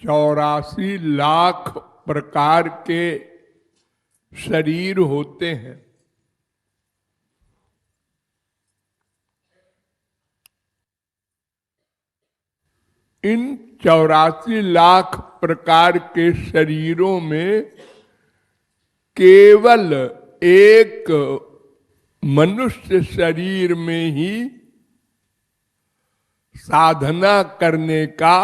84 लाख प्रकार के शरीर होते हैं। इन 84 लाख प्रकार के शरीरों में केवल एक मनुष्य शरीर में ही साधना करने का,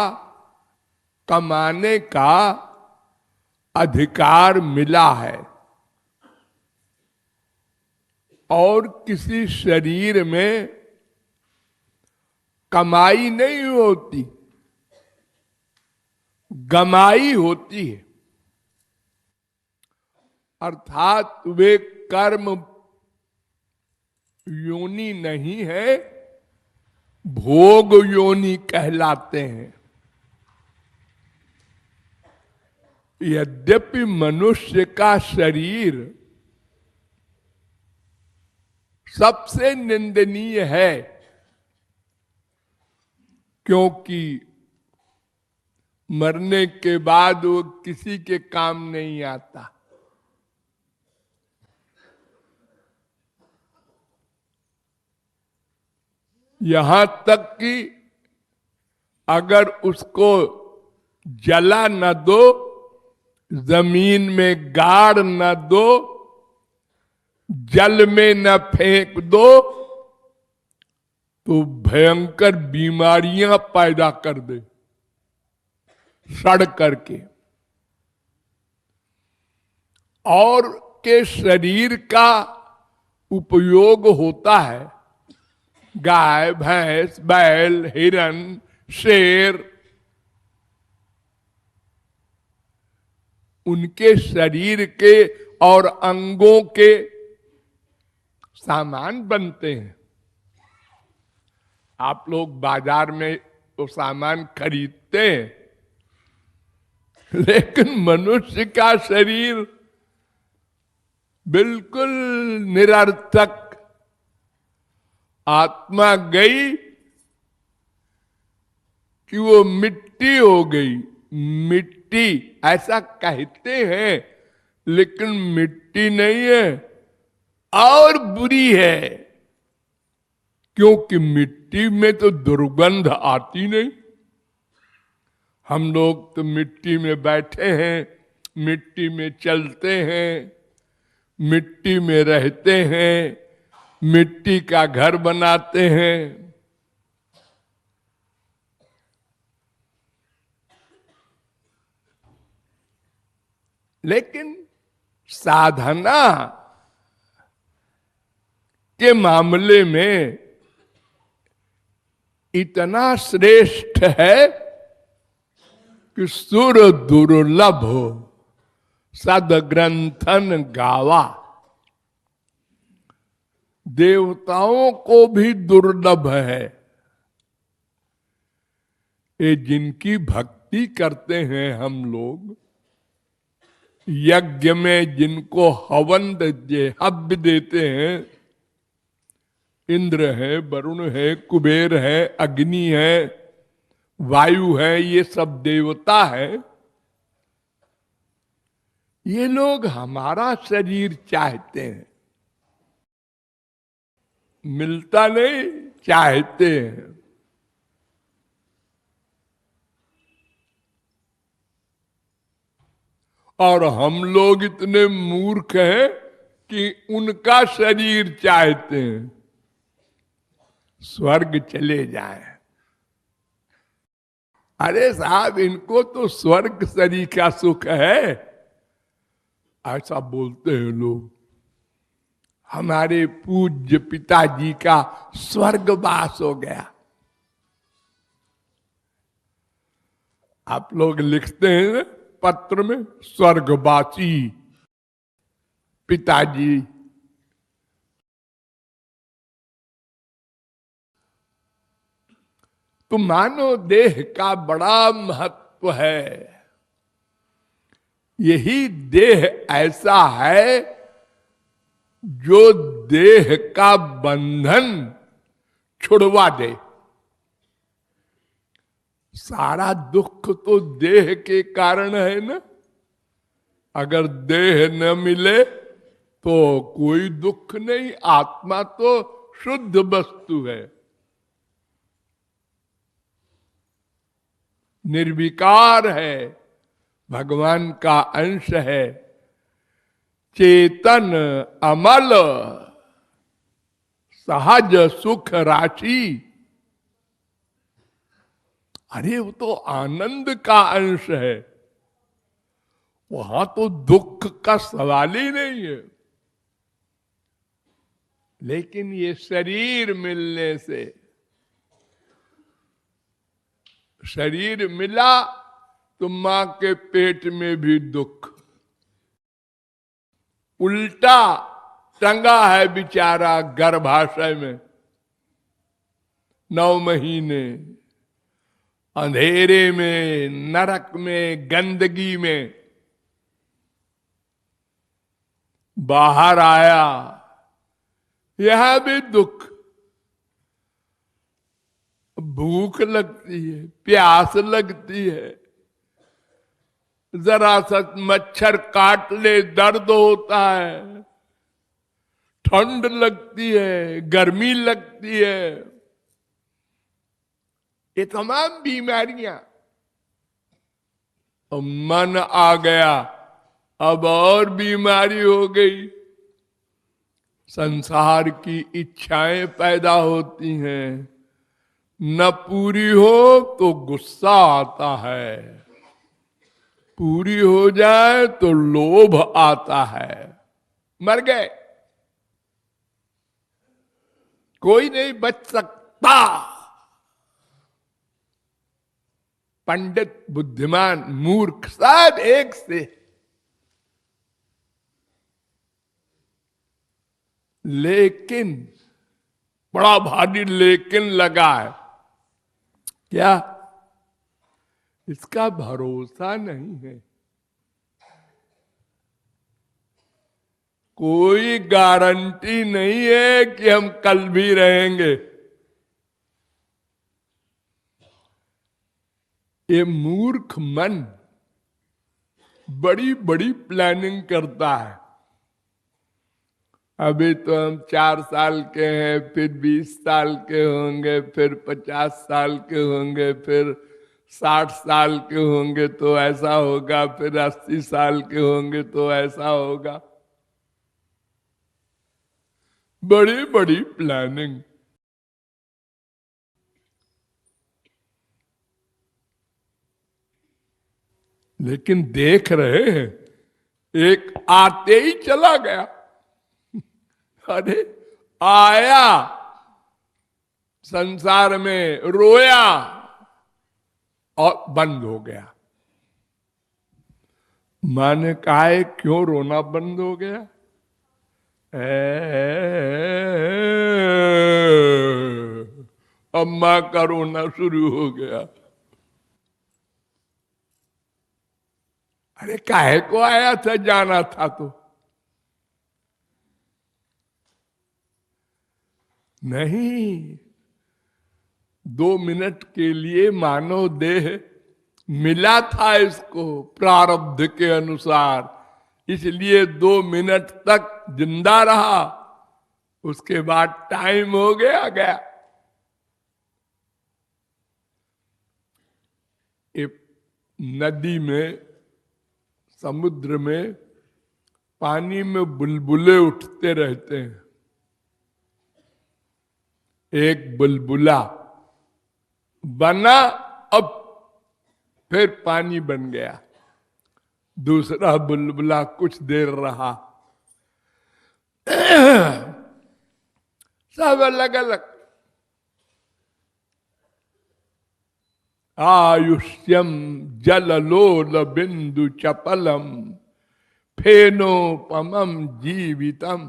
कमाने का अधिकार मिला है और किसी शरीर में कमाई नहीं होती, गमाई होती है। अर्थात वे कर्म योनि नहीं है, भोग योनि कहलाते हैं। यद्यपि मनुष्य का शरीर सबसे निंदनीय है, क्योंकि मरने के बाद वो किसी के काम नहीं आता। यहां तक कि अगर उसको जला न दो, जमीन में गाड़ न दो, जल में न फेंक दो, तो भयंकर बीमारियां पैदा कर दे सड़ करके। और के शरीर का उपयोग होता है गाय, भैंस, बैल, हिरन, शेर, उनके शरीर के और अंगों के सामान बनते हैं। आप लोग बाजार में वो सामान खरीदते हैं, लेकिन मनुष्य का शरीर बिल्कुल निरर्थक। आत्मा गई कि वो मिट्टी हो गई। मिट्टी ऐसा कहते हैं, लेकिन मिट्टी नहीं है और बुरी है, क्योंकि मिट्टी में तो दुर्गंध आती नहीं। हम लोग तो मिट्टी में बैठे हैं, मिट्टी में चलते हैं, मिट्टी में रहते हैं, मिट्टी का घर बनाते हैं। लेकिन साधना के मामले में इतना श्रेष्ठ है कि सुर दुर्लभ सदग्रंथन गावा। देवताओं को भी दुर्लभ है। ये जिनकी भक्ति करते हैं हम लोग, यज्ञ में जिनको हवन हव्य देते हैं, इंद्र है, वरुण है, कुबेर है, अग्नि है, वायु है, ये सब देवता है। ये लोग हमारा शरीर चाहते हैं, मिलता नहीं, चाहते हैं। और हम लोग इतने मूर्ख हैं कि उनका शरीर चाहते हैं, स्वर्ग चले जाएं। अरे साहब, इनको तो स्वर्ग शरीर का सुख है, ऐसा बोलते हैं लोग। हमारे पूज्य पिताजी का स्वर्गवास हो गया। आप लोग लिखते हैं पत्र में, स्वर्गवासी पिताजी। तो मानव देह का बड़ा महत्व है। यही देह ऐसा है जो देह का बंधन छुड़वा दे। सारा दुख तो देह के कारण है ना। अगर देह न मिले तो कोई दुख नहीं। आत्मा तो शुद्ध वस्तु है, निर्विकार है, भगवान का अंश है, चेतन, अमल, सहज सुख राशि। अरे वो तो आनंद का अंश है, वहां तो दुख का सवाल ही नहीं है। लेकिन ये शरीर मिलने से, शरीर मिला तो मां के पेट में भी दुख, उल्टा टंगा है बेचारा गर्भाशय में 9 महीने, अंधेरे में, नरक में, गंदगी में। बाहर आया, यहां भी दुख, भूख लगती है, प्यास लगती है, जरा सा मच्छर काट ले दर्द होता है, ठंड लगती है, गर्मी लगती है, ये तमाम बीमारियां। और मन आ गया, अब और बीमारी हो गई। संसार की इच्छाएं पैदा होती हैं, न पूरी हो तो गुस्सा आता है, पूरी हो जाए तो लोभ आता है। मर गए, कोई नहीं बच सकता। पंडित, बुद्धिमान, मूर्ख सब एक से। लेकिन बड़ा भारी लेकिन लगा है, क्या? इसका भरोसा नहीं है, कोई गारंटी नहीं है कि हम कल भी रहेंगे। ये मूर्ख मन बड़ी बड़ी प्लानिंग करता है। अभी तो हम 4 साल के हैं, फिर 20 साल के होंगे, फिर 50 साल के होंगे, फिर 60 साल के होंगे तो ऐसा होगा, फिर 80 साल के होंगे तो ऐसा होगा। बड़ी बड़ी प्लानिंग। लेकिन देख रहे हैं, एक आते ही चला गया। अरे आया, संसार में रोया और बंद हो गया। मां ने कहा है, क्यों रोना बंद हो गया? अम्मा का रोना शुरू हो गया। अरे काहे को आया था, जाना था तो नहीं। 2 मिनट के लिए मानव देह मिला था इसको प्रारब्ध के अनुसार, इसलिए 2 मिनट तक जिंदा रहा। उसके बाद टाइम हो गया, गया। नदी में, समुद्र में पानी में बुलबुले उठते रहते हैं। एक बुलबुला बना, अब फिर पानी बन गया। दूसरा बुलबुला कुछ देर रहा। सब अलग अलग। आयुष्यम जललोल बिंदु चपलम फेनोपमम जीवितम।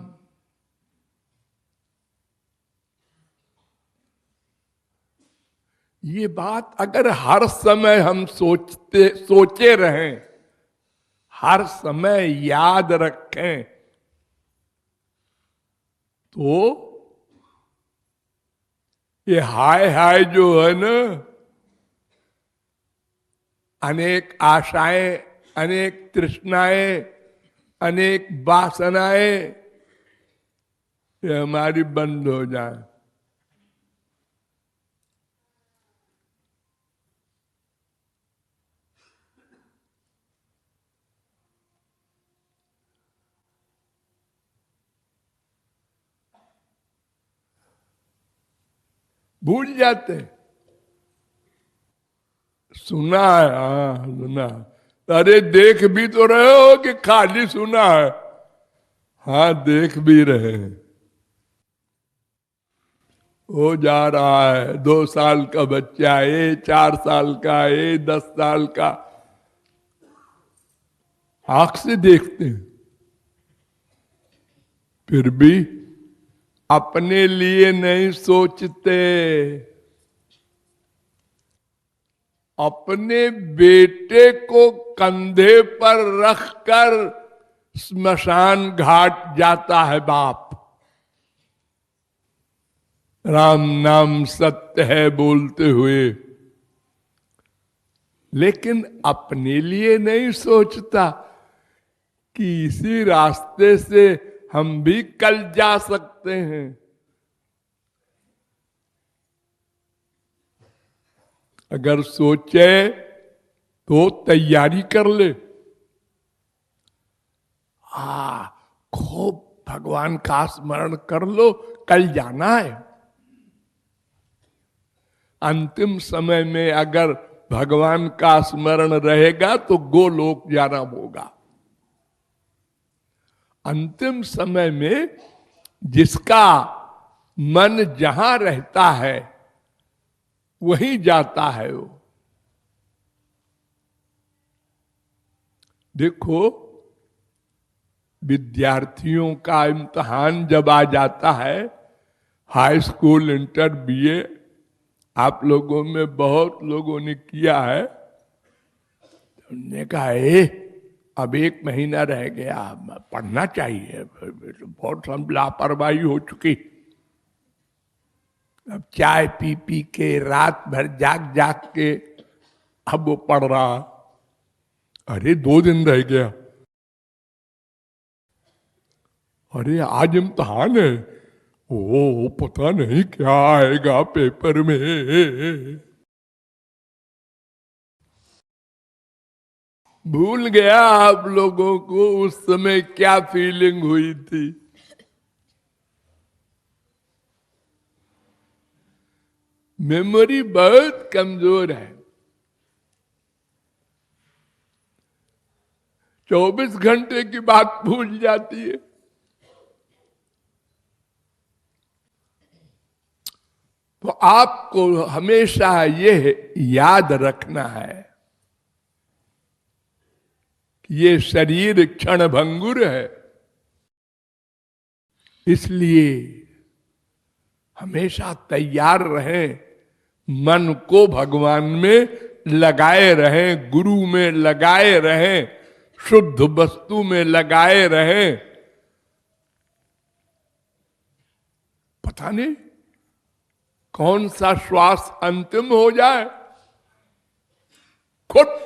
ये बात अगर हर समय हम सोचे रहें, हर समय याद रखें, तो ये हाय हाय जो है ना, अनेक आशाएं, अनेक तृष्णाएं, अनेक वासनाएं ये हमारी बंद हो जाए। भूल जाते हैं। सुना है, हाँ सुना है। अरे देख भी तो रहे हो कि खाली सुना है? हाँ देख भी रहे हैं। हो जा रहा है, 2 साल का बच्चा है, 4 साल का है, 10 साल का, आंख से देखते हैं। फिर भी अपने लिए नहीं सोचते, अपने बेटे को कंधे पर रखकर स्मशान घाट जाता है बाप। राम नाम सत्य है बोलते हुए, लेकिन अपने लिए नहीं सोचता कि इसी रास्ते से हम भी कल जा सकते हैं। अगर सोचे तो तैयारी कर ले। खूब भगवान का स्मरण कर लो, कल जाना है। अंतिम समय में अगर भगवान का स्मरण रहेगा तो गोलोक जाना होगा। अंतिम समय में जिसका मन जहां रहता है वहीं जाता है वो। देखो, विद्यार्थियों का इम्तिहान जब आ जाता है, हाई स्कूल, इंटर, बीए, आप लोगों में बहुत लोगों ने किया है। हमने कहा अब 1 महीना रह गया, पढ़ना चाहिए, बहुत लापरवाही हो चुकी। अब चाय पी पी के, रात भर जाग जाग के अब वो पढ़ रहा। अरे 2 दिन रह गया, अरे आज इम्तिहान है, ओ पता नहीं क्या आएगा पेपर में। भूल गया आप लोगों को उस समय क्या फीलिंग हुई थी। मेमोरी बहुत कमजोर है। 24 घंटे की बात भूल जाती है। तो आपको हमेशा ये याद रखना है कि ये शरीर क्षण भंगुर है, इसलिए हमेशा तैयार रहें, मन को भगवान में लगाए रहें, गुरु में लगाए रहें, शुद्ध वस्तु में लगाए रहें। पता नहीं कौन सा श्वास अंतिम हो जाए, खुद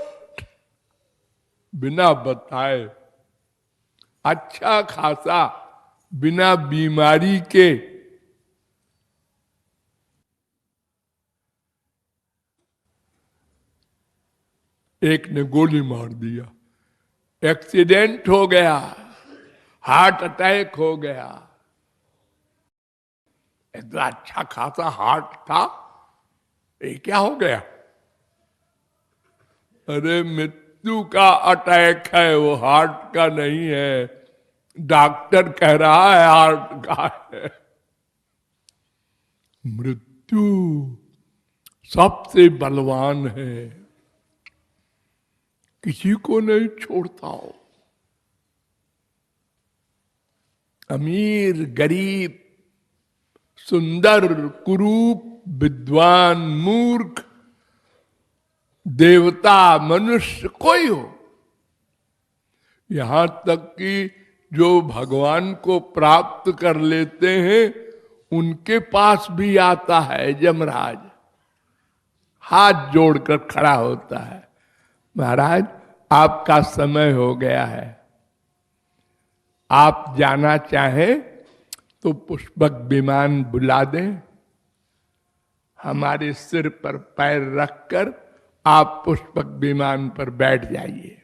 बिना बताए अच्छा खासा, बिना बीमारी के एक ने गोली मार दिया, एक्सीडेंट हो गया, हार्ट अटैक हो गया। इतना अच्छा खासा हार्ट था, ये क्या हो गया? अरे मृत्यु का अटैक है, वो हार्ट का नहीं है। डॉक्टर कह रहा है हार्ट का है। मृत्यु सबसे बलवान है, किसी को नहीं छोड़ता हो। अमीर, गरीब, सुंदर, कुरूप, विद्वान, मूर्ख, देवता, मनुष्य, कोई हो, यहां तक कि जो भगवान को प्राप्त कर लेते हैं उनके पास भी आता है यमराज, हाथ जोड़कर खड़ा होता है, महाराज आपका समय हो गया है, आप जाना चाहें तो पुष्पक विमान बुला दें, हमारे सिर पर पैर रखकर आप पुष्पक विमान पर बैठ जाइए,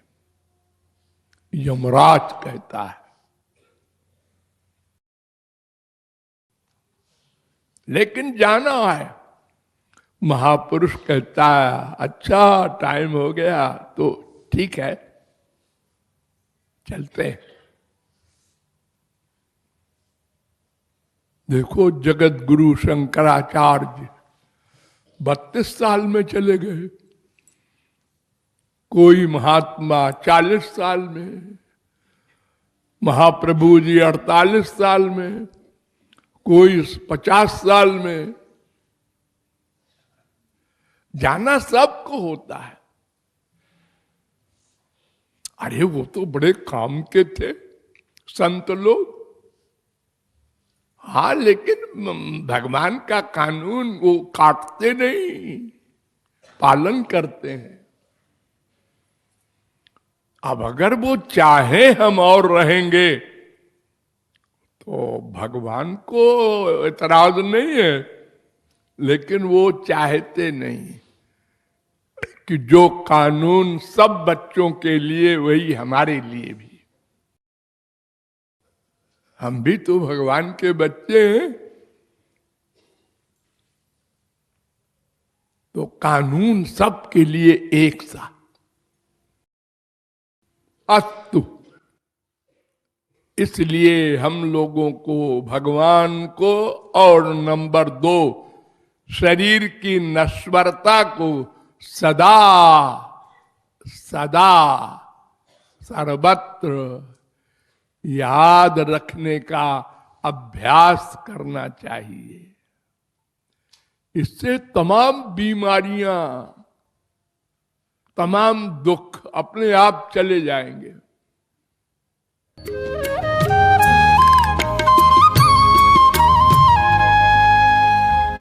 यमराज कहता है। लेकिन जाना है, महापुरुष कहता है अच्छा टाइम हो गया तो ठीक है चलते हैं। देखो जगत गुरु शंकराचार्य 32 साल में चले गए, कोई महात्मा 40 साल में, महाप्रभु जी 48 साल में, कोई 50 साल में। जाना सबको होता है। अरे वो तो बड़े काम के थे संत लोग, हाँ, लेकिन भगवान का कानून वो काटते नहीं, पालन करते हैं। अब अगर वो चाहे हम और रहेंगे तो भगवान को एतराज नहीं है, लेकिन वो चाहते नहीं कि जो कानून सब बच्चों के लिए वही हमारे लिए भी। हम भी तो भगवान के बच्चे हैं, तो कानून सबके लिए एक सा। अस्तु, इसलिए हम लोगों को भगवान को और नंबर 2 शरीर की नश्वरता को सदा सदा सर्वत्र याद रखने का अभ्यास करना चाहिए। इससे तमाम बीमारियां, तमाम दुख अपने आप चले जाएंगे।